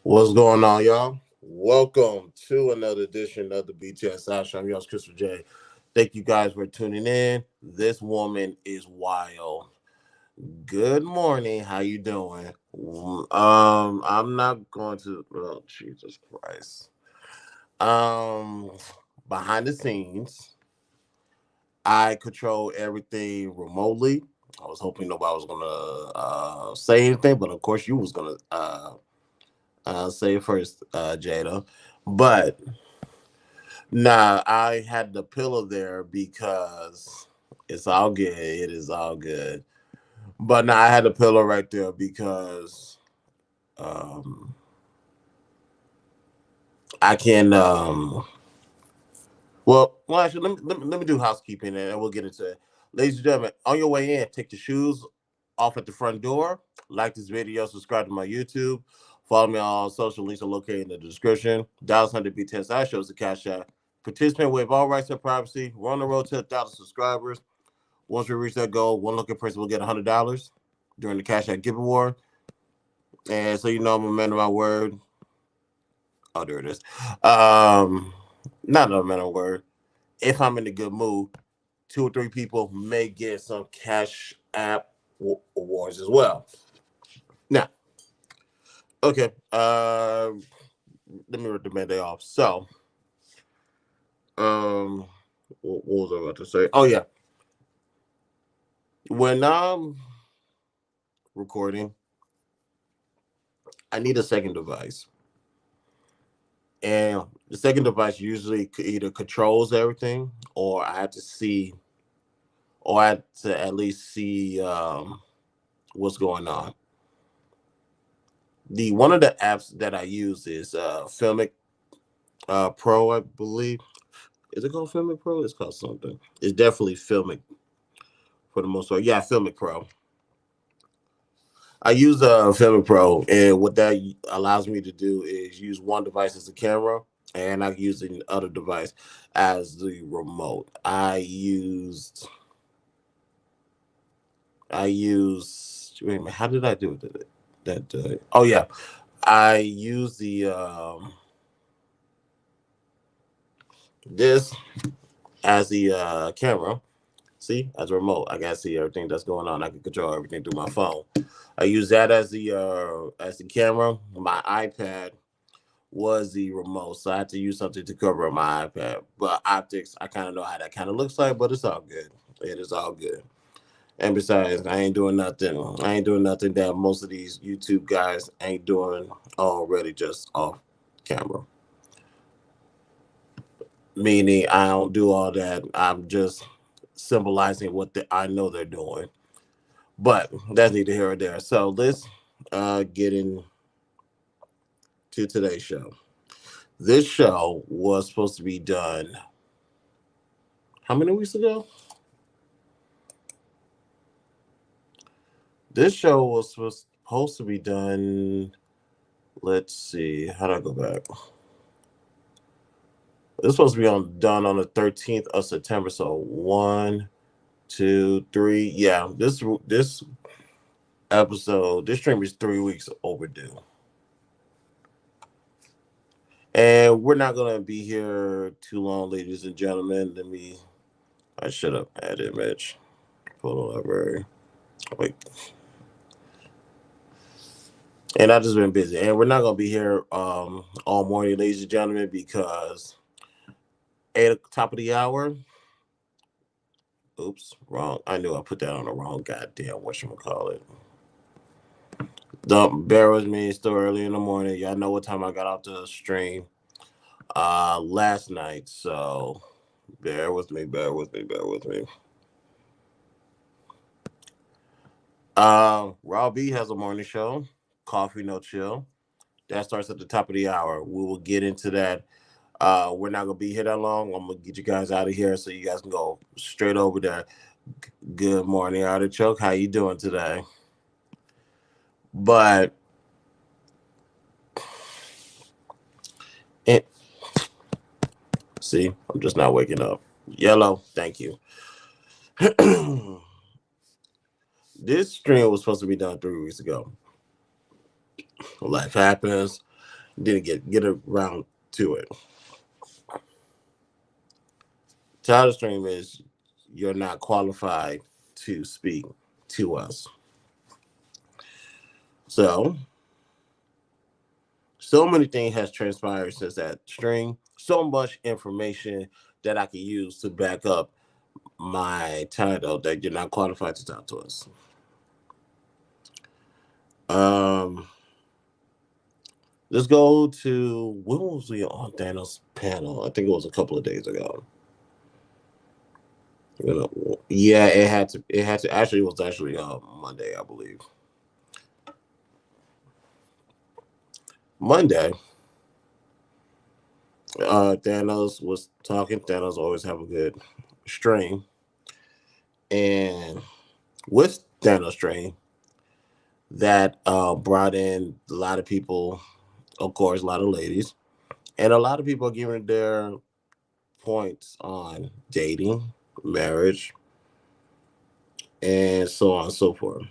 What's going on, y'all? Welcome to another edition of the BTSI Show. I'm your host, Christopher J. Thank you guys for tuning in. This woman is wild. Good morning. How you doing? I'm not going to. Oh, Jesus Christ. Um, Behind the scenes, I control everything remotely. I was hoping nobody was gonna say anything, but of course you was gonna say it first, Jada. But nah, I had the pillow there because it's all good. It is all good. But now I had the pillow right there because um, I can. Well, actually, let me do housekeeping and we'll get into it. Ladies and gentlemen, on your way in, take your shoes off at the front door. Like this video, subscribe to my YouTube. Follow me on all social links are located in the description. Dallas 100 B10 shows the cash app. Participant waive all rights and privacy. We're on the road to 1,000 subscribers. Once we reach that goal, one lucky person will get $100 during the cash app give award. And so you know I'm a man of my word. Oh, there it is. Not a man of my word. If I'm in a good mood, 2 or 3 people may get some cash app awards as well. Now, okay. Let me rip the Monday off. So, what was I about to say? Oh yeah, when I'm recording, I need a second device, and the second device usually either controls everything, or I have to see, or I have to at least see what's going on. The one of the apps that I use is Filmic Pro, I believe. Is it called Filmic Pro? It's called something. It's definitely Filmic for the most part. Yeah, Filmic Pro. I use Filmic Pro, and what that allows me to do is use one device as a camera, and I use the other device as the remote. Wait a minute, how did I do it? Oh yeah, I use the this as the camera. See, as a remote, I can see everything that's going on. I can control everything through my phone. I use that as the camera. My iPad was the remote, so I had to use something to cover up my iPad. But optics, I kind of know how that kind of looks like, but it's all good. It is all good. And besides, I ain't doing nothing. I ain't doing nothing that most of these YouTube guys ain't doing already, just off camera. Meaning, I don't do all that. I'm just symbolizing what I know they're doing. But that's neither here or there. So let's get into today's show. This show was supposed to be done how many weeks ago? This show was supposed to be done. Let's see. How do I go back? It's supposed to be done on the 13th of September. So 1, 2, 3. Yeah, this episode, this stream is 3 weeks overdue. And we're not gonna be here too long, ladies and gentlemen. I should have added Mitch. Photo library. Wait. And I've just been busy. And we're not gonna be here all morning, ladies and gentlemen, because top of the hour. Oops, wrong. I knew I put that on the wrong goddamn whatchamacallit. Don't bear with me. It's still early in the morning. Y'all know what time I got off the stream last night. So bear with me. Raw B has a morning show, Coffee No Chill. That starts at the top of the hour. We will get into that. We're not gonna be here that long. I'm gonna get you guys out of here so you guys can go straight over there. Good morning, Artichoke. How you doing today? But it, see, I'm just not waking up. Yellow, thank you. This stream was supposed to be done 3 weeks ago. Life happens. Didn't get around to it. Title of the stream is you're not qualified to speak to us. So many things has transpired since that stream. So much information that I can use to back up my title that you're not qualified to talk to us. Let's go to when was we on Thanos panel? I think it was a couple of days ago. Yeah, it had to actually it was actually Monday, I believe. Monday. Thanos was talking. Thanos always have a good stream. And with Thanos stream, that brought in a lot of people, of course, a lot of ladies, and a lot of people are giving their points on dating, marriage, and so on and so forth.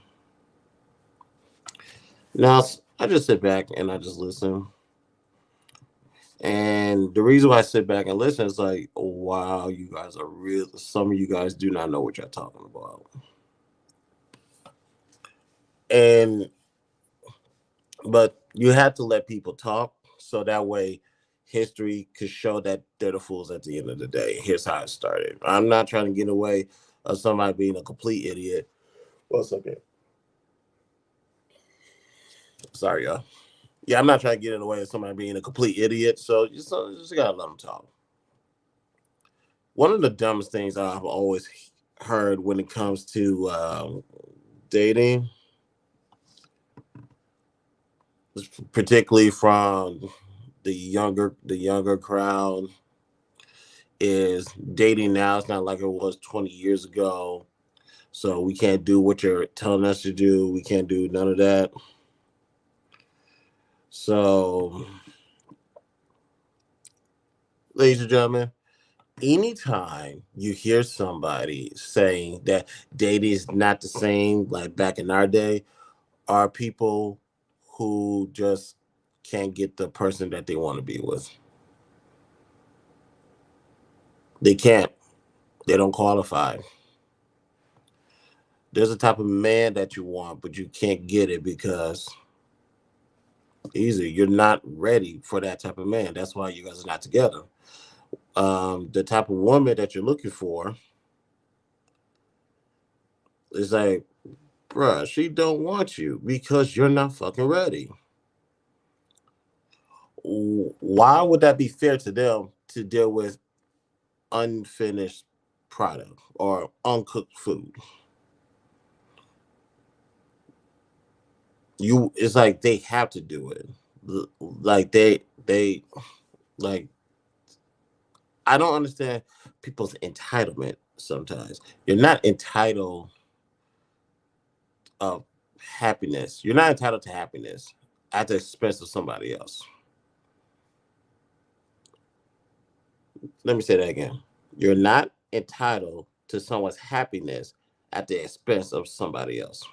Now, I just sit back and I just listen. And the reason why I sit back and listen is like, wow, you guys are real. Some of you guys do not know what you're talking about. But you have to let people talk so that way history could show that they're the fools at the end of the day. Here's how it started. I'm not trying to get away of somebody being a complete idiot. One second. Sorry, y'all. Yeah, I'm not trying to get in the way of somebody being a complete idiot. So you just gotta let them talk. One of the dumbest things I've always heard when it comes to dating, particularly from the younger crowd, is dating now. It's not like it was 20 years ago. So we can't do what you're telling us to do. We can't do none of that. So, ladies and gentlemen, anytime you hear somebody saying that dating is not the same like back in our day, are people who just can't get the person that they want to be with. They can't. They don't qualify. There's a type of man that you want, but you can't get it because you're not ready for that type of man. That's why you guys are not together. The type of woman that you're looking for is like, bruh, she don't want you because you're not fucking ready. Why would that be fair to them to deal with unfinished product or uncooked food? It's like they have to do it. Like they like I don't understand people's entitlement sometimes. You're not entitled of happiness. You're not entitled to happiness at the expense of somebody else. Let me say that again. You're not entitled to someone's happiness at the expense of somebody else.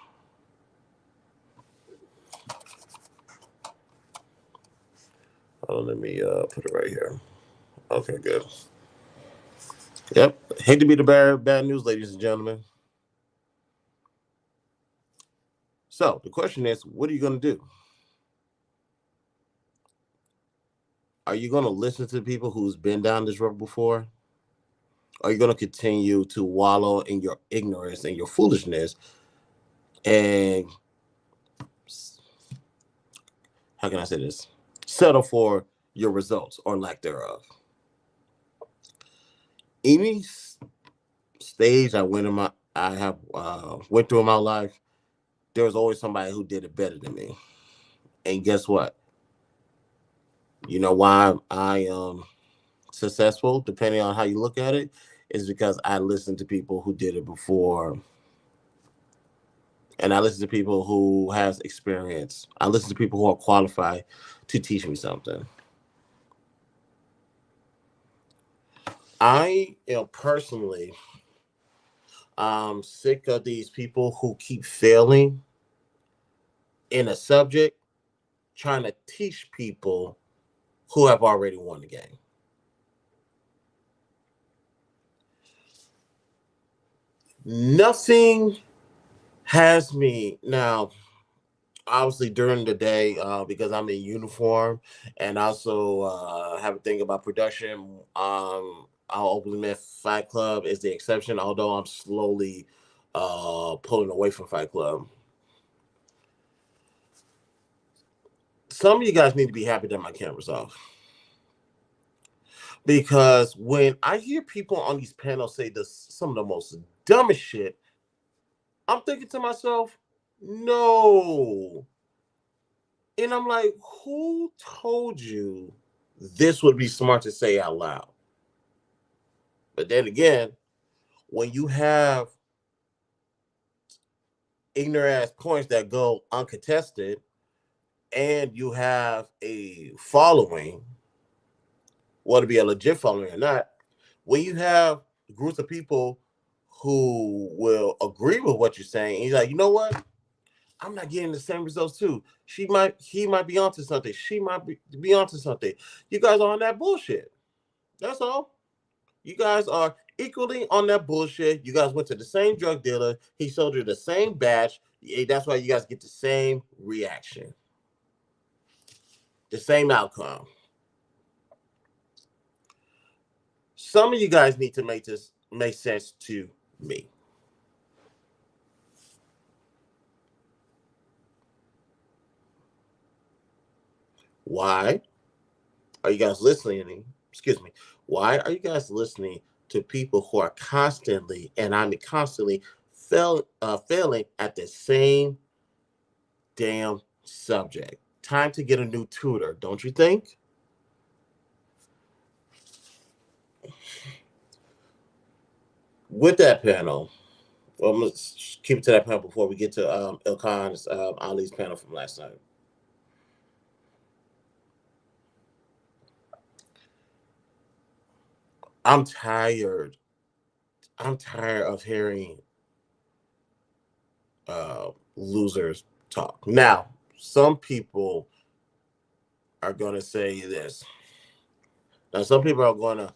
Oh, let me put it right here. Okay, good. Yep. Hate to be the bad news, ladies and gentlemen. So the question is, what are you going to do? Are you going to listen to people who's been down this road before? Are you going to continue to wallow in your ignorance and your foolishness? And how can I say this? Settle for your results or lack thereof. Any stage I have went through in my life, there was always somebody who did it better than me. And guess what? You know why I am successful, depending on how you look at it, is because I listened to people who did it before, and I listen to people who has experience. I listen to people who are qualified to teach me something. I am personally sick of these people who keep failing in a subject, trying to teach people who have already won the game. Nothing has me now. Obviously, during the day, because I'm in uniform, and also have a thing about production. Our openly met Fight Club is the exception, although I'm slowly pulling away from Fight Club. Some of you guys need to be happy that my camera's off. Because when I hear people on these panels say some of the most dumbest shit, I'm thinking to myself, no. And I'm like, who told you this would be smart to say out loud? But then again, when you have ignorant ass points that go uncontested and you have a following, whether it be a legit following or not, when you have groups of people who will agree with what you're saying, and you're like, you know what? I'm not getting the same results too. He might be onto something. She might be onto something. You guys are on that bullshit. That's all. You guys are equally on that bullshit. You guys went to the same drug dealer. He sold you the same batch. That's why you guys get the same reaction, the same outcome. Some of you guys need to make this make sense to me. Why are you guys listening? Excuse me. Why are you guys listening to people who are constantly, and I mean constantly, failing at the same damn subject? Time to get a new tutor, don't you think? With that panel, well, let's keep it to that panel before we get to Ilkhan's Ali's panel from last night. I'm tired. I'm tired of hearing losers talk. Now, some people are going to say this. Now, some people are going to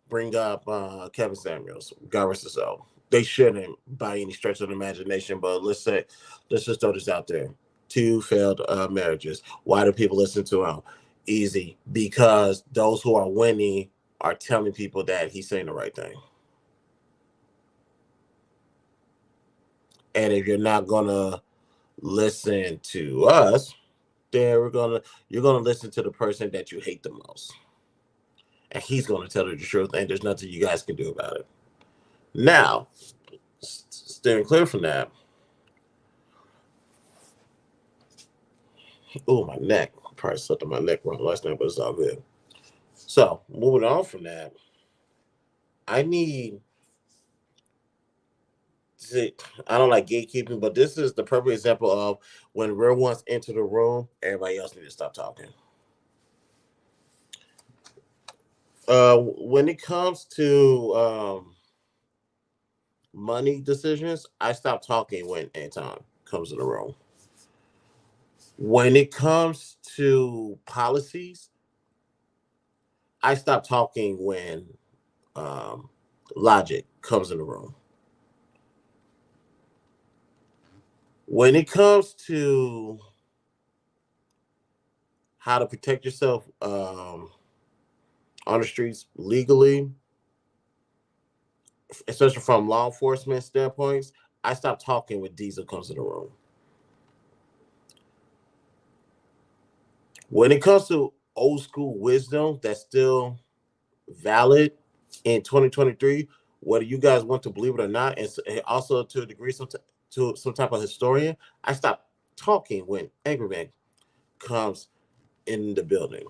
bring up Kevin Samuels, God rest his soul. They shouldn't by any stretch of the imagination, but let's just throw this out there. Two failed marriages. Why do people listen to him? Easy, because those who are winning are telling people that he's saying the right thing. And if you're not gonna listen to us, then you're gonna listen to the person that you hate the most, and he's gonna tell you the truth, and there's nothing you guys can do about it. Now, steering clear from that. Oh, my neck. Probably slept on my neck wrong last night, but it's all good. So, moving on from that, I need to, I don't like gatekeeping, but this is the perfect example of when real ones enter the room, everybody else need to stop talking. When it comes to money decisions, I stop talking when Anton comes in the room. When it comes to policies, I stop talking when um, logic comes in the room. When it comes to how to protect yourself on the streets legally, especially from law enforcement standpoints, I stop talking when Diesel comes in the room. When it comes to old school wisdom that's still valid in 2023, whether you guys want to believe it or not, and also to a degree, to some type of historian, I stop talking when Angry Man comes in the building.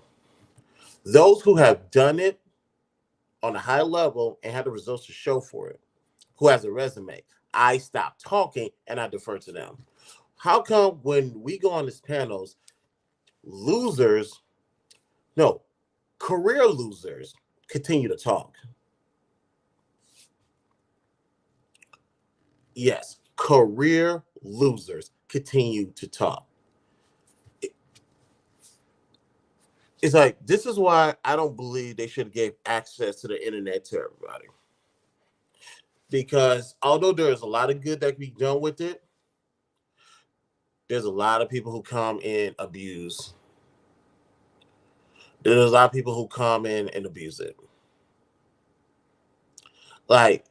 Those who have done it on a high level and have the results to show for it, who has a resume, I stop talking and I defer to them. How come when we go on these panels, losers, no, career losers continue to talk? Yes, career losers continue to talk. It's like, this is why I don't believe they should have gave access to the internet to everybody. Because although there is a lot of good that can be done with it, there's a lot of people who come and abuse. There's a lot of people who come in and abuse it. Like,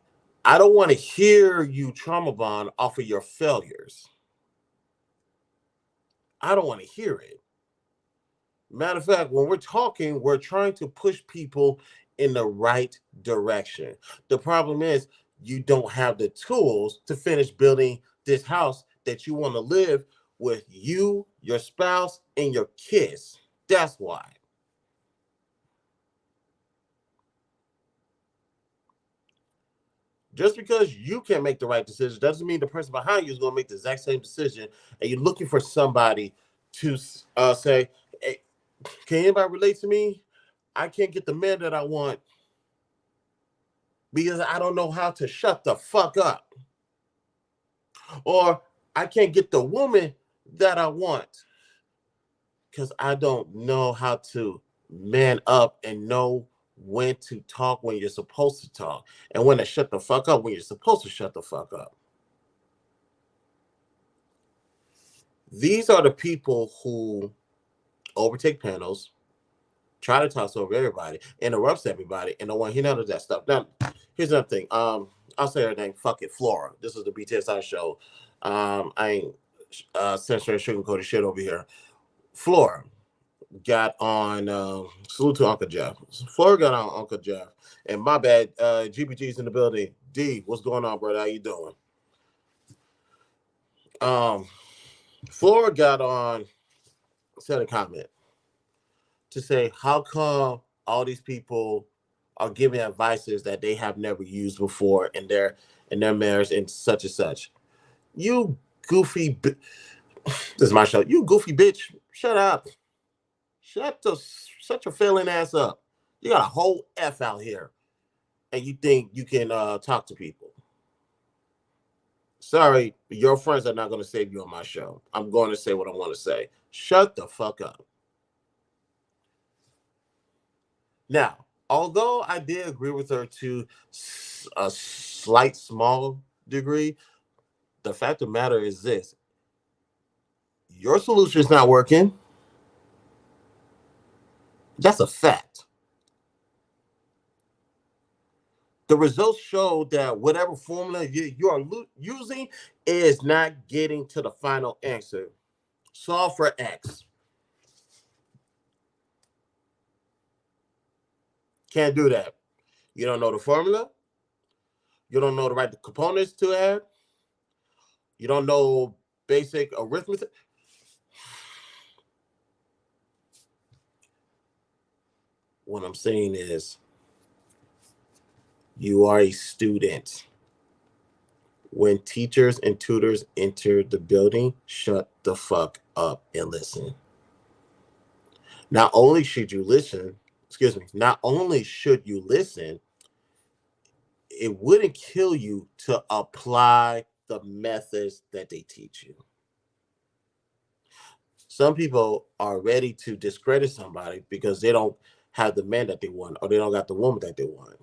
I don't want to hear you trauma bond off of your failures. I don't want to hear it. Matter of fact, when we're talking, we're trying to push people in the right direction. The problem is you don't have the tools to finish building this house that you want to live with you, your spouse, and your kids. That's why. Just because you can't make the right decision doesn't mean the person behind you is going to make the exact same decision. And you're looking for somebody to say, hey, can anybody relate to me? I can't get the man that I want because I don't know how to shut the fuck up. Or I can't get the woman that I want because I don't know how to man up and know when to talk when you're supposed to talk and when to shut the fuck up when you're supposed to shut the fuck up. These are the people who overtake panels, try to toss over everybody, interrupts everybody, and don't want to hear none of that stuff. Now, here's another thing. I'll say her name. Fuck it, Flora. This is the BTSI show. I ain't censoring sugarcoated shit over here. Flora got on. Salute to Uncle Jeff. Flora got on Uncle Jeff, and my bad. GBG's in the building. D, what's going on, brother? How you doing? Flora got on. Said a comment to say, how come all these people are giving advices that they have never used before in their marriage and such and such? You goofy, this is my show. You goofy bitch, shut up. Shut your failing ass up. You got a whole F out here, and you think you can talk to people. Sorry, your friends are not going to save you on my show. I'm going to say what I want to say. Shut the fuck up. Now, although I did agree with her to a slight, small degree, the fact of the matter is this. Your solution is not working. That's a fact. The results show that whatever formula you are using is not getting to the final answer. Solve for X. Can't do that. You don't know the formula. You don't know the right components to add. You don't know basic arithmetic. What I'm saying is, you are a student. When teachers and tutors enter the building, shut the fuck up and listen. Not only should you listen, excuse me, not only should you listen, it wouldn't kill you to apply the methods that they teach you. Some people are ready to discredit somebody because they don't have the man that they want or they don't got the woman that they want.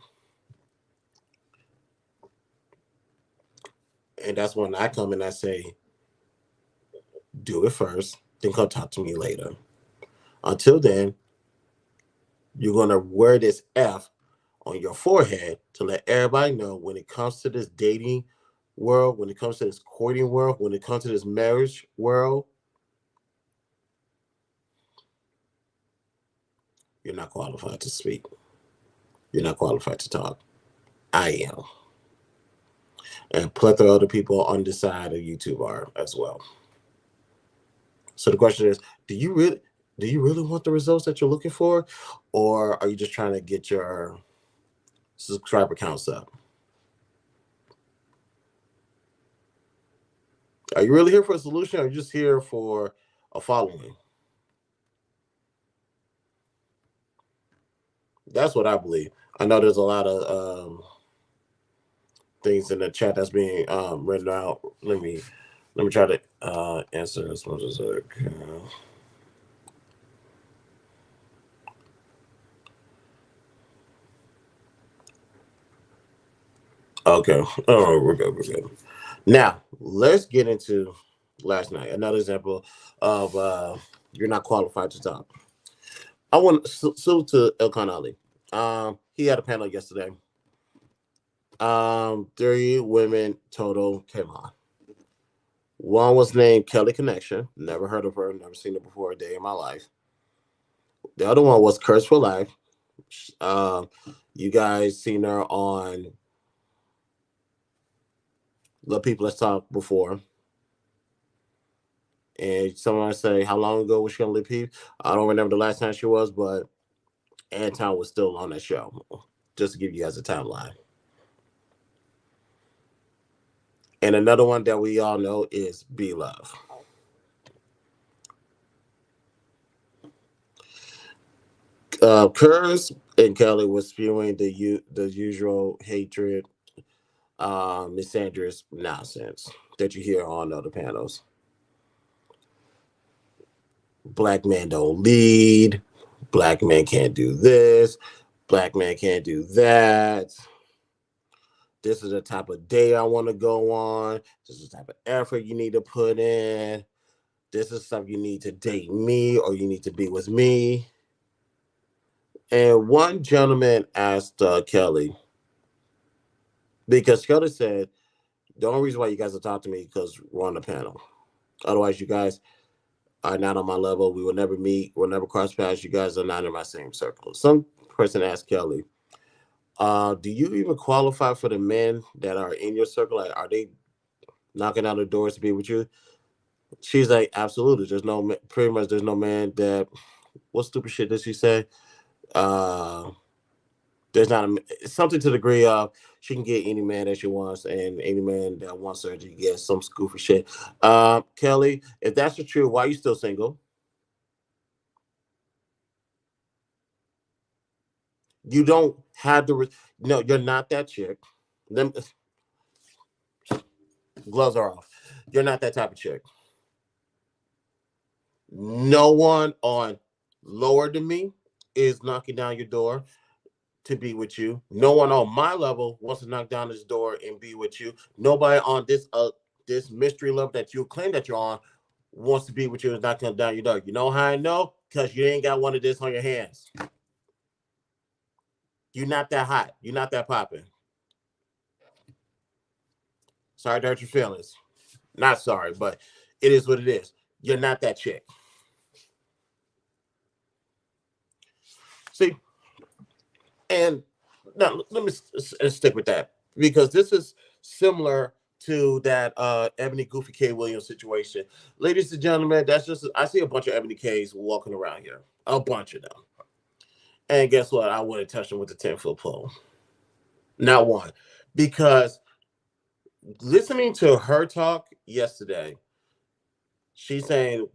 And that's when I come and I say, do it first, then come talk to me later. Until then, you're going to wear this F on your forehead to let everybody know when it comes to this dating world, when it comes to this courting world, when it comes to this marriage world, you're not qualified to speak. You're not qualified to talk. I am. And a plethora of other people on this side of YouTube are as well. So the question is, do you really want the results that you're looking for? Or are you just trying to get your subscriber counts up? Are you really here for a solution or are you just here for a following? That's what I believe. I know there's a lot of things in the chat that's being written out. Let me try to answer as much as I can. Okay. Oh, we're good. We're good. Now let's get into last night. Another example of you're not qualified to talk. I want to salute to Elkan Ali. He had a panel yesterday. 3 women total came on. One was named Kelly Connection. Never heard of her. Never seen her before a day in my life. The other one was Curse for Life. You guys seen her on The People Let's Talk before. And someone say, how long ago was she on Lip Peep? I don't remember the last time she was, but Anton was still on that show. Just to give you guys a timeline. And another one that we all know is Be Love. Kurz and Kelly was spewing the usual hatred, misandrous nonsense that you hear on other panels. Black men don't lead. Black men can't do this. Black man can't do that. This is the type of day I want to go on. This is the type of effort you need to put in. This is stuff you need to date me or you need to be with me. And one gentleman asked Kelly, because Kelly said, the only reason why you guys are talking to me because we're on the panel. Otherwise, you guys are not on my level. We will never meet. We'll never cross paths. You guys are not in my same circle. Some person asked Kelly, do you even qualify for the men that are in your circle? Like, are they knocking on the doors to be with you? She's like, absolutely. There's no, pretty much there's no man that, what stupid shit did she say? There's not something to the degree of she can get any man that she wants, and any man that wants her to get some goofy shit. Kelly, if that's the truth, why are you still single? You don't have the no. You're not that chick. Them gloves are off. You're not that type of chick. No one on lower than me is knocking down your door to be with you. No one on my level wants to knock down this door and be with you. Nobody on this mystery level that you claim that you're on wants to be with you and knocking down your door. You know how I know? Because you ain't got one of this on your hands. You're not that hot. You're not that popping. Sorry to hurt your feelings. Not sorry, but it is what it is. You're not that chick. See, and now let me stick with that because this is similar to that Ebony Goofy K Williams situation. Ladies and gentlemen, that's just I see a bunch of Ebony K's walking around here, a bunch of them. And guess what? I wouldn't touch them with a 10-foot pole. Not one, because listening to her talk yesterday, she's saying,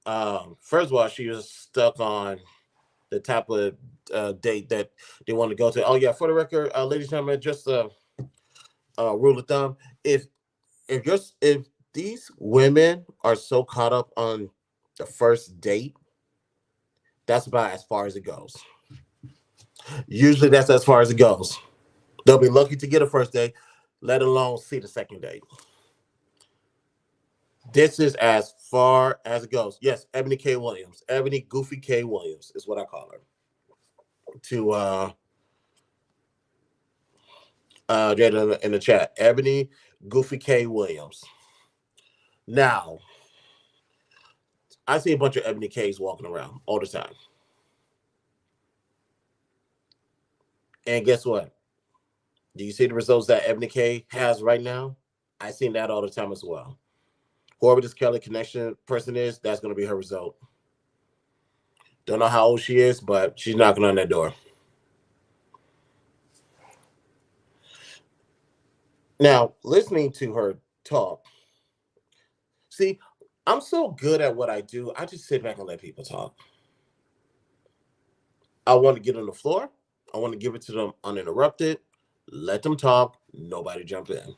first of all, she was stuck on the type of date that they want to go to. Oh yeah, for the record, ladies and gentlemen, just rule of thumb: if if these women are so caught up on the first date, that's about as far as it goes. Usually, that's as far as it goes. They'll be lucky to get a first date, let alone see the second date. This is as far as it goes. Yes, Ebony K. Williams, Ebony Goofy K. Williams is what I call her. To Jada in the chat, Ebony Goofy K. Williams. Now, I see a bunch of Ebony K's walking around all the time. And guess what? Do you see the results that Ebony K has right now? I seen that all the time as well. Whoever this Kelly connection person is, that's going to be her result. Don't know how old she is, but she's knocking on that door. Now, listening to her talk, see, I'm so good at what I do, I just sit back and let people talk. I want to get on the floor. I want to give it to them uninterrupted. Let them talk. Nobody jump in.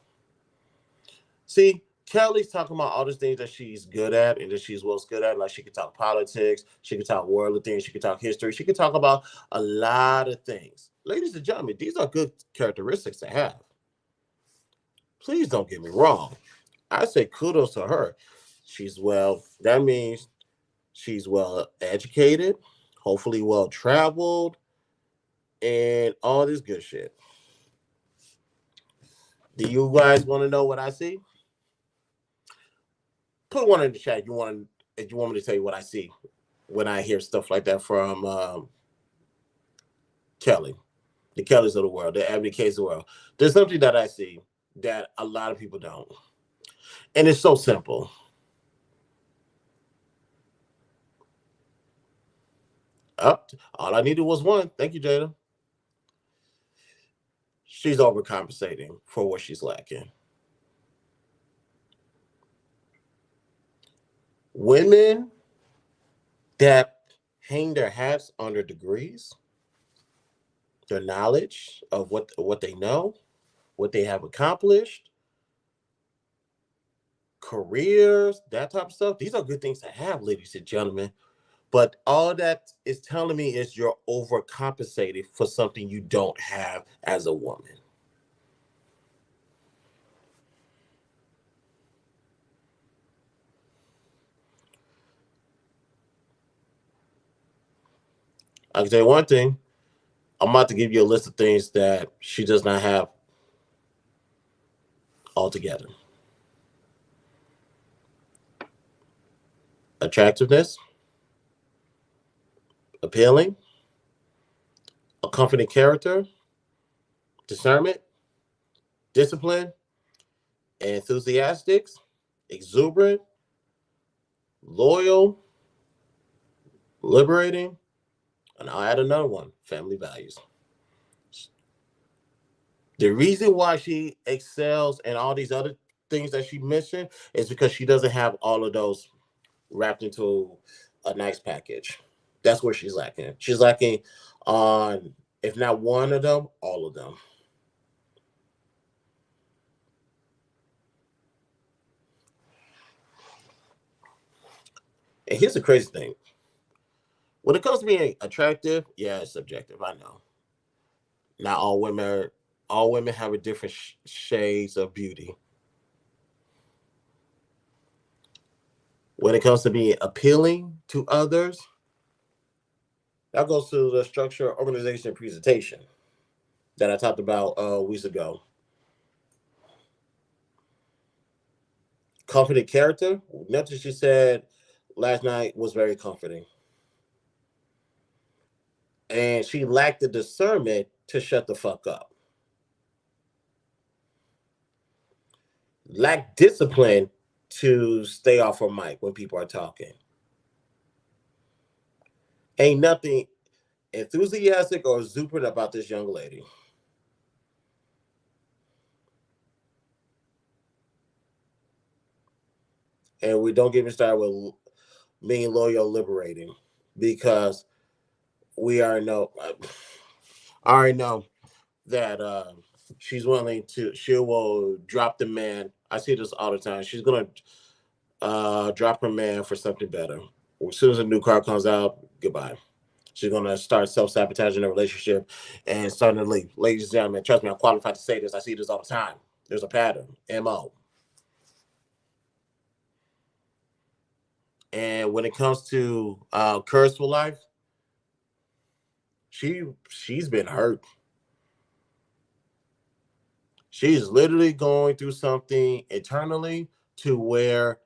See, Kelly's talking about all the things that she's good at and that she's most good at. Like she can talk politics, she can talk worldly things, she can talk history, she can talk about a lot of things. Ladies and gentlemen, these are good characteristics to have. Please don't get me wrong. I say kudos to her. That means she's well educated, hopefully well traveled, and all this good shit. Do you guys want to know what I see? Put one in the chat. If you want me to tell you what I see when I hear stuff like that from Kelly, the Kellys of the world, the Abby K's of the world. There's something that I see that a lot of people don't, and it's so simple. Up, all I needed was one. Thank you, Jada. She's overcompensating for what she's lacking. Women that hang their hats on their degrees, their knowledge of what they know, what they have accomplished, careers, that type of stuff. These are good things to have, ladies and gentlemen. But all that is telling me is you're overcompensating for something you don't have as a woman. I can tell you one thing. I'm about to give you a list of things that she does not have altogether. Attractiveness, appealing, a confident character, discernment, discipline, enthusiastic, exuberant, loyal, liberating, and I'll add another one, family values. The reason why she excels in all these other things that she mentioned is because she doesn't have all of those wrapped into a nice package. That's where she's lacking. She's lacking on, if not one of them, all of them. And here's the crazy thing. When it comes to being attractive, yeah, it's subjective. I know. Not all women have a different shades of beauty. When it comes to being appealing to others, that goes to the structure, organization, and presentation that I talked about weeks ago. Confident character, nothing she said last night was very comforting. And she lacked the discernment to shut the fuck up. Lacked discipline to stay off her mic when people are talking. Ain't nothing enthusiastic or exuberant about this young lady. And we don't get me started with being loyal, liberating, because we already know. I already know that she's willing to. She will drop the man. I see this all the time. She's gonna drop her man for something better. As soon as a new car comes out, goodbye. She's gonna start self-sabotaging the relationship and starting to leave. Ladies and gentlemen, trust me, I'm qualified to say this. I see this all the time. There's a pattern, MO. And when it comes to Curse for Life, she's been hurt. She's literally going through something internally to where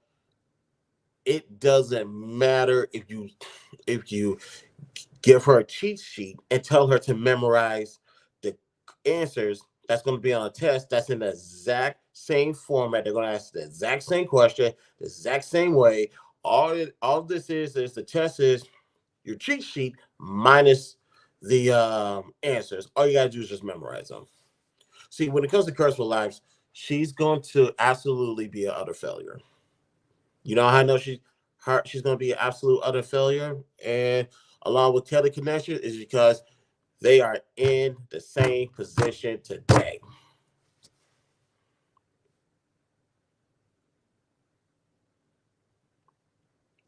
it doesn't matter if you give her a cheat sheet and tell her to memorize the answers that's going to be on a test that's in the exact same format. They're going to ask the exact same question, the exact same way. All this is the test is your cheat sheet minus the answers. All you got to do is just memorize them. See, when it comes to Curseful Lives, she's going to absolutely be an utter failure. You know how I know she's going to be an absolute utter failure, and along with Kelly Connection is because they are in the same position today.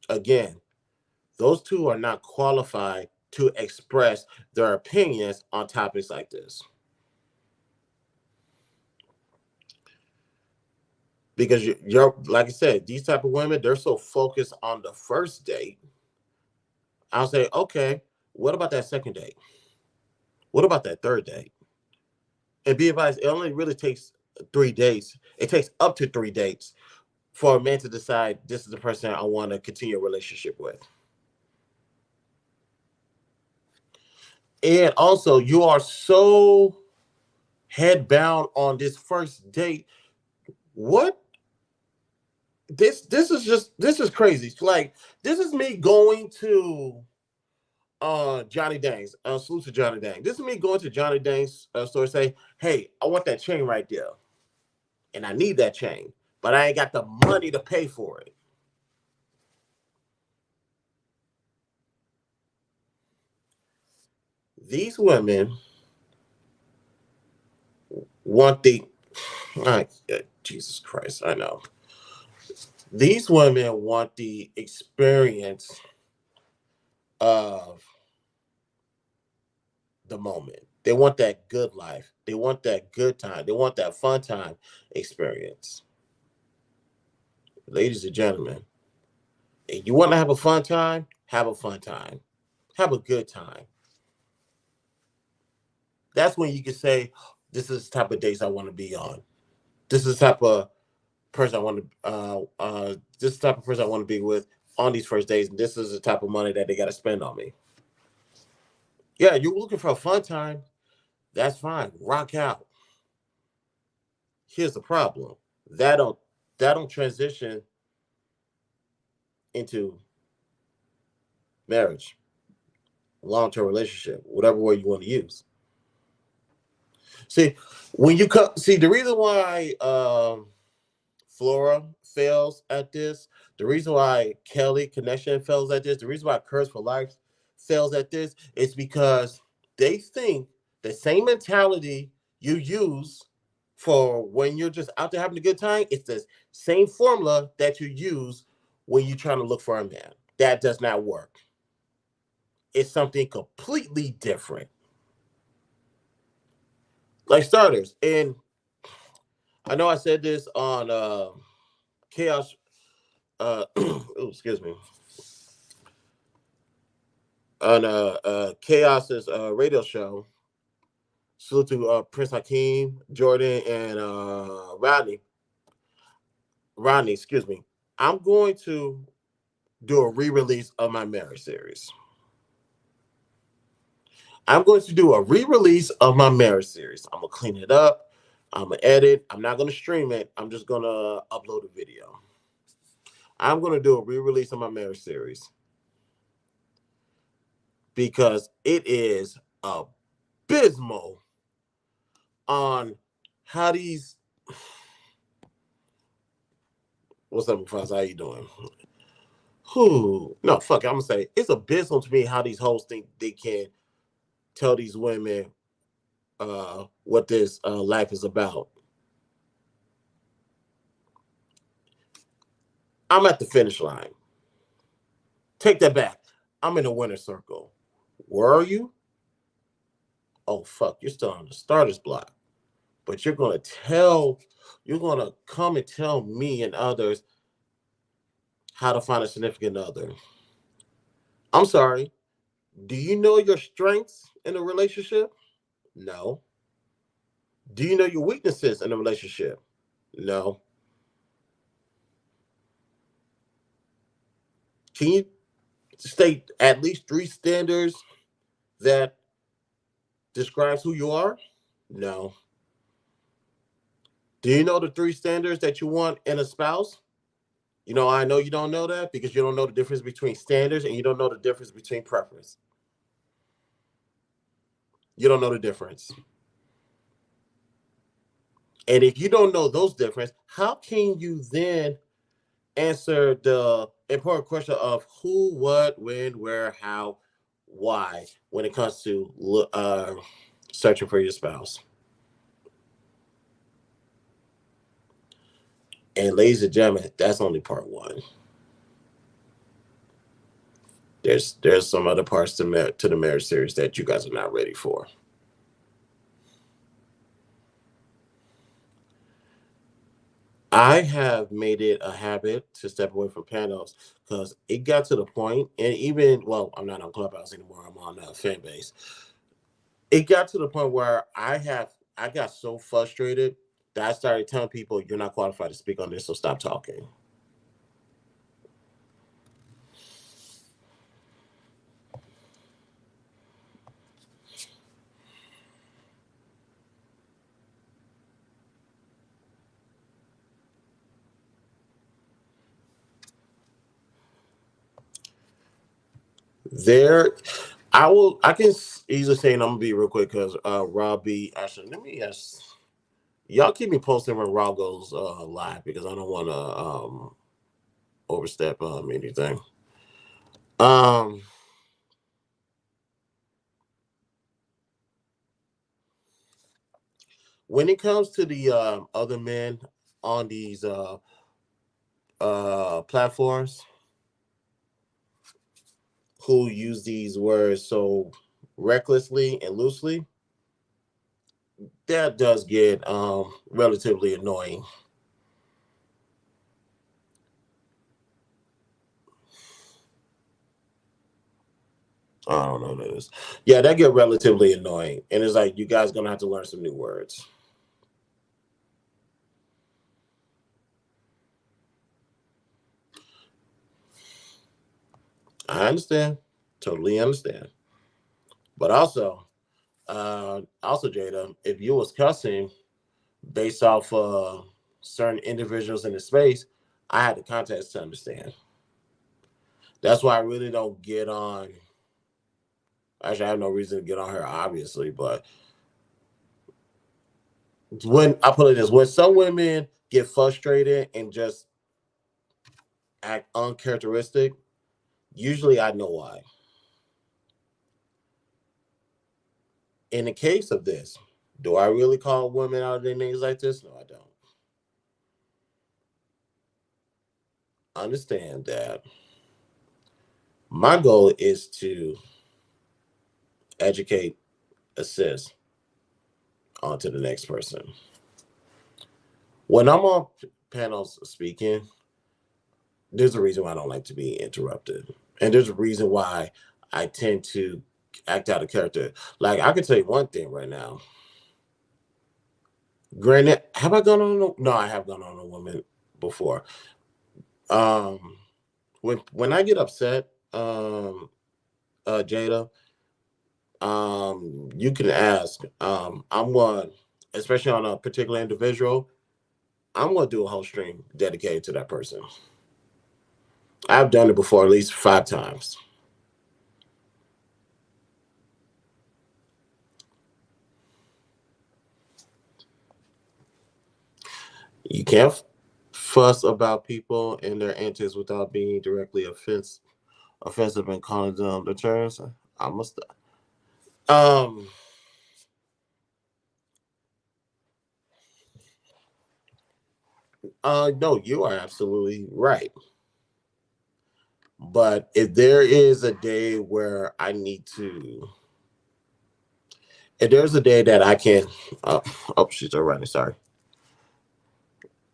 Again, those two are not qualified to express their opinions on topics like this. Because you're like I said, these type of women, they're so focused on the first date. I'll say, okay, what about that second date? What about that third date? And be advised, it only really takes 3 dates. It takes up to 3 dates for a man to decide this is the person I want to continue a relationship with. And also, you are so head bound on this first date. What this is crazy. Like this is me going to Johnny Dang's. Salute to Johnny Dang. This is me going to Johnny Dang's store and say, hey, I want that chain right there. And I need that chain, but I ain't got the money to pay for it. These women want the Jesus Christ, I know. These women want the experience of the moment. They want that good life. They want that good time. They want that fun time experience. Ladies and gentlemen, if you want to have a fun time, have a fun time. Have a good time. That's when you can say, this is the type of dates I want to be on. This is the type of person I want to this is the type of person I want to be with on these first days. And this is the type of money that they got to spend on me. Yeah, you're looking for a fun time. That's fine. Rock out. Here's the problem. That don't transition into marriage, long-term relationship, whatever word you want to use. See, when you come, see the reason why Flora fails at this, the reason why Kelly Connection fails at this, the reason why Curse for Life fails at this is because they think the same mentality you use for when you're just out there having a good time, it's the same formula that you use when you're trying to look for a man. That does not work. It's something completely different. Like starters, and I know I said this on Chaos. Oh, excuse me. On Chaos's radio show. Salute to Prince Hakeem, Jordan, and Rodney, excuse me. I'm going to do a re-release of my marriage series. I'm going to do a re-release of my marriage series. I'm gonna clean it up. I'm gonna edit. I'm not gonna stream it. I'm just gonna upload a video. I'm gonna do a re-release of my marriage series because it is abysmal on how these. What's up, Mufasa? How you doing? Who? No, fuck it. I'm gonna say it's abysmal to me how these hoes think they can tell these women what this life is about. I'm at the finish line. Take that back. I'm in the winner's circle. Where are you? Oh fuck, you're still on the starter's block. But you're gonna come and tell me and others how to find a significant other. I'm sorry. Do you know your strengths in a relationship? No. Do you know your weaknesses in a relationship? No. Can you state at least three standards that describes who you are? No. Do you know the three standards that you want in a spouse? I know you don't know that because you don't know the difference between standards and you don't know the difference between preference. You don't know the difference. And if you don't know those difference, how can you then answer the important question of who, what, when, where, how, why when it comes to searching for your spouse? And ladies and gentlemen, that's only part one. There's some other parts to the marriage series that you guys are not ready for. I have made it a habit to step away from panels because it got to the point, and even I'm not on Clubhouse anymore. I'm on fan base. It got to the point where I got so frustrated that I started telling people, "You're not qualified to speak on this, so stop talking." There, I can easily say, and I'm gonna be real quick because Rob B. Actually, let me ask. Y'all keep me posted when Rob goes live because I don't want to overstep anything. Um, when it comes to the other men on these platforms who use these words so recklessly and loosely, that does get relatively annoying. I don't know what it is. Yeah, that get relatively annoying, and it's like you guys gonna have to learn some new words. I understand, totally understand, but also Jada, if you was cussing based off certain individuals in the space, I had the context to understand. That's why I really don't get on. Actually, I have no reason to get on her, obviously, but when I put it this, when some women get frustrated and just act uncharacteristic, usually I know why. In the case of this, do I really call women out of their names like this? No, I don't. Understand that my goal is to educate, assist onto the next person. When I'm on panels speaking, there's a reason why I don't like to be interrupted. And there's a reason why I tend to act out of character. Like, I can tell you one thing right now. Granted, have I gone on no, I have gone on a woman before. Um when I get upset, Jada, you can ask. I'm one, especially on a particular individual, I'm gonna do a whole stream dedicated to that person. I've done it before at least 5 times. You can't fuss about people and their antics without being directly offensive and calling them the terms. I must. Um, no, you are absolutely right. But if there is a day where I need to, if there's a day that I can, uh, oh, she's already sorry.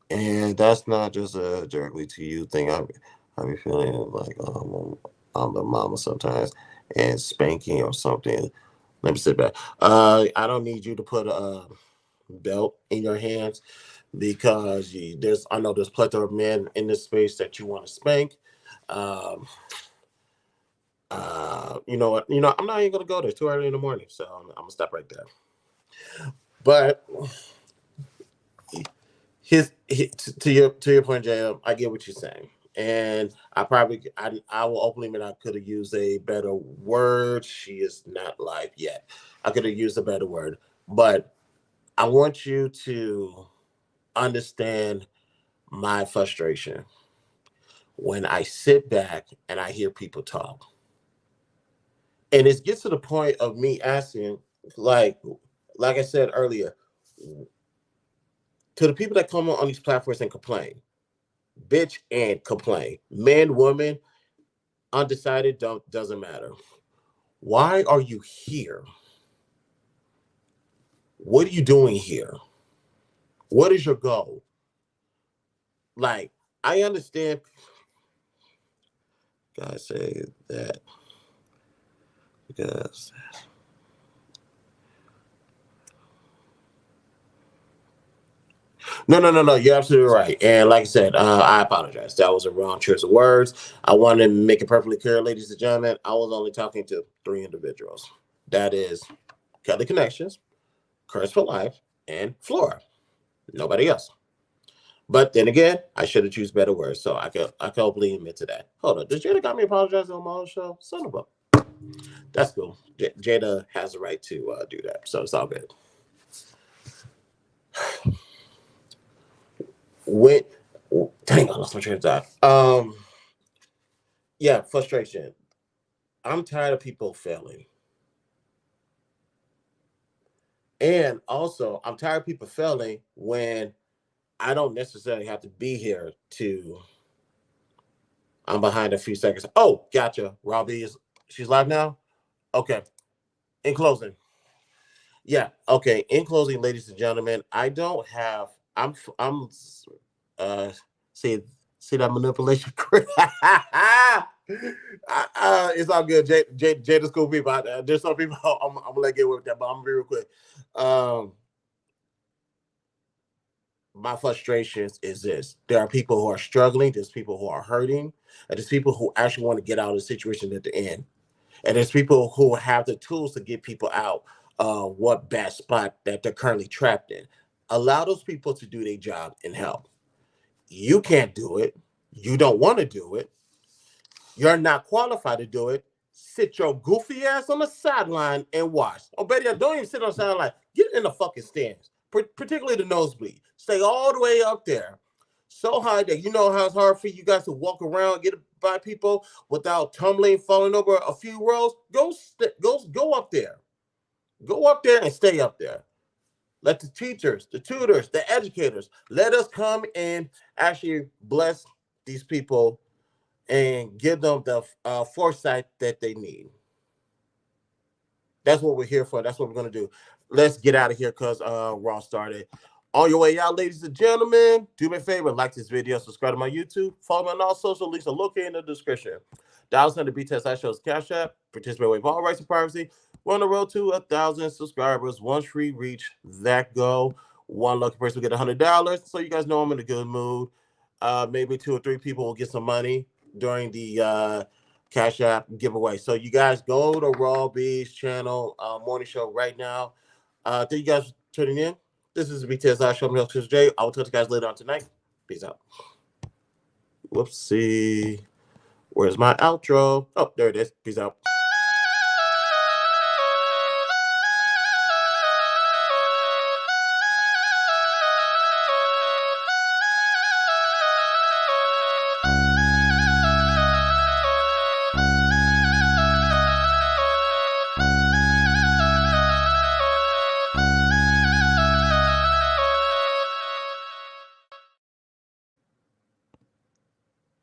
And that's not just a directly to you thing. I be feeling like I'm the mama sometimes, and spanking or something. Let me sit back. I don't need you to put a belt in your hands because there's I know there's plethora of men in this space that you want to spank. Um, you know what? I'm not even gonna go there. Too early in the morning, so I'm gonna stop right there. But to your point, JM, I get what you're saying, and I will openly admit I could have used a better word. She is not live yet. I could have used a better word, but I want you to understand my frustration when I sit back and I hear people talk, and it gets to the point of me asking, like, like I said earlier, to the people that come on these platforms and complain, bitch and complain, man, woman, undecided, doesn't matter. Why are you here? What are you doing here? What is your goal? Like, I understand guys say that because no. You're absolutely right. And like I said, I apologize. That was a wrong choice of words. I wanted to make it perfectly clear, ladies and gentlemen. I was only talking to three individuals. That is Kelly Connections, Curse for Life, and Flora. Nobody else. But then again, I should have choose better words, so I can openly admit to that. Hold on, does Jada got me apologizing on my own show? Son of a, that's cool. Jada has the right to do that, so it's all good. When, dang, I lost my train of thought. Yeah, frustration. I'm tired of people failing, and also I'm tired of people failing when I don't necessarily have to be here to. I'm behind a few seconds. Oh, gotcha. Robbie is she's live now. Okay. In closing, yeah. Okay. In closing, ladies and gentlemen, I don't have. Uh. See. See that manipulation. It's all good. Jada's cool people. There's some people I'm gonna let get with that, but I'm gonna be real quick. Um. My frustrations is this: there are people who are struggling. There's people who are hurting, and there's people who actually want to get out of the situation that they're in. And there's people who have the tools to get people out what bad spot that they're currently trapped in. Allow those people to do their job and help. You can't do it. You don't want to do it. You're not qualified to do it. Sit your goofy ass on the sideline and watch. Oh, Betty, don't even sit on the sideline. Get in the fucking stands, particularly the nosebleed. Stay all the way up there, so high that you know how it's hard for you guys to walk around, get by people without tumbling, falling over a few rows. Go up there. Go up there and stay up there. Let the teachers, the tutors, the educators, let us come and actually bless these people and give them the foresight that they need. That's what we're here for. That's what we're gonna do. Let's get out of here because we're all started. On your way out, ladies and gentlemen, do me a favor, like this video, subscribe to my YouTube, follow me on all social links are located in the description. Dial sign the BTS shows Cash App, participate with all rights and privacy. We're on the road to 1,000 subscribers. Once we reach that goal, one lucky person will get $100. So you guys know I'm in a good mood. Maybe two or three people will get some money during the Cash App giveaway. So you guys go to Raw B's channel morning show right now. Thank you guys for tuning in. This is the BTS show. I'm your host, Jay. I will talk to you guys later on tonight. Peace out. Whoopsie. Where's my outro? Oh, there it is. Peace out.